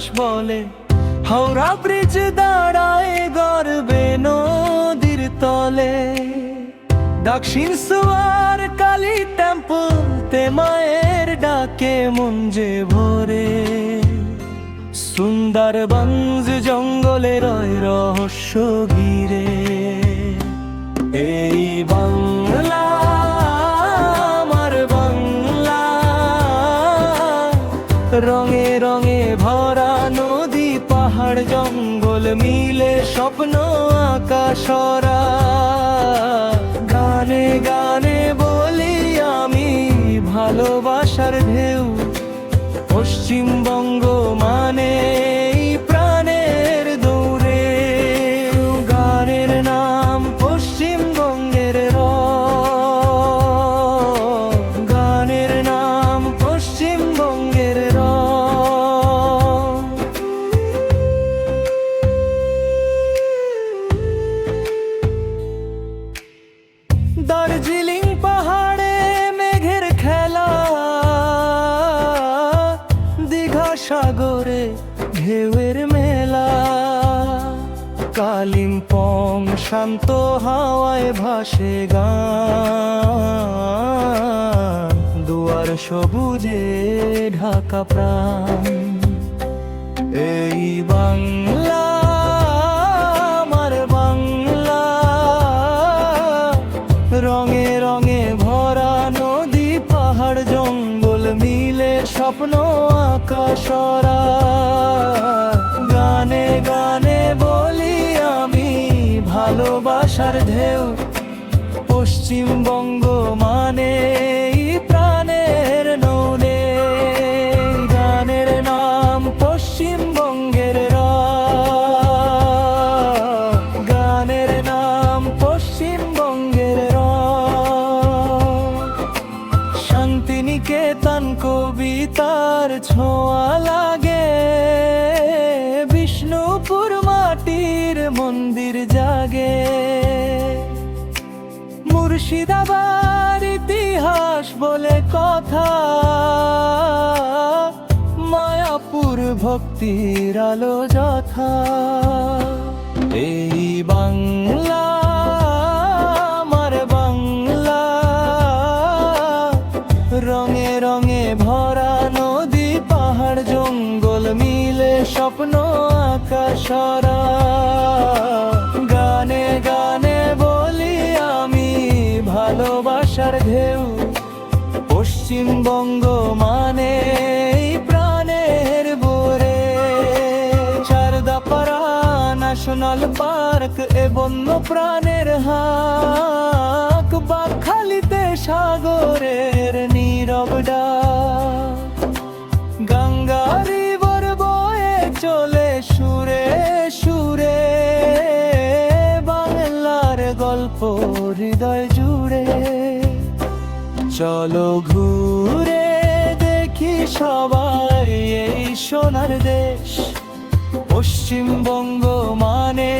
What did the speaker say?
ইতিহাস বলে। হাওড়া ব্রিজ দাঁড়ায় গর্বে নদীর তলে। দক্ষিণ সুয়ার কালী টেম্পল তে মায়ের ডাকে মন যে ভরে। সুন্দরবনজ জঙ্গলে রয় রহস্য ঘিরে। এই বাংলা আমার বাংলা, রঙে রঙে ভরা নদী পাহাড় জঙ্গল মিলে স্বপ্ন আকাশরা। গানে গানে বলি আমি ভালোবাসার ঢেউ। পশ্চিমবঙ্গ মানে প্রাণের দৌড়ে। গানের নাম পশ্চিমবঙ্গের রং, গানের নাম পশ্চিমবঙ্গের রং। দার্জিলিং পাহাড়ে মেঘের খেলা, দীঘা সাগরে ঢেউয়ের মেলা। কালিম্পং শান্ত হাওয়ায় ভাসে গান, দুয়ার সবুজে ঢাকা প্রাণ। এই বাংলা আমার বাংলা, রঙে রঙে ভরা নদী পাহাড় জঙ্গল মিলে স্বপ্ন আকাশরা। গানে গানে বলি আমি ভালোবাসার ঢেউ। পশ্চিমবঙ্গ মানে প্রাণের নৌলে। গানের নাম পশ্চিমবঙ্গের রং, গানের নাম পশ্চিমবঙ্গের রং। শান্তিনিকেতন কবিতার ছোঁয়া লাগে, বিষ্ণুপুর মাটির মন্দির জাগে। মুর্শিদাবাদ ইতিহাস বলে কথা, মায়াপুর ভক্তির আলো যথা। এই বাংলা আমার বাংলা, রঙে রঙে ভরা নদী পাহাড় জঙ্গল মিলে স্বপ্ন আকাশরা। গানে গানে বলি আমি ভালোবাসার ঢেউ। পশ্চিমবঙ্গ মানে প্রাণের বোরে। চারদাপাড়া ন্যাশনাল পার্ক এ বন্য প্রাণের হাক। বাকখালীতে সাগরের নীরব ডাক। গঙ্গা রিভার বয়ে চলে সুরে সুরে। বাংলার গল্প হৃদয় জুড়ে। চলো ঘুরে দেখি সবাই এই সোনার দেশ। পশ্চিমবঙ্গ মানে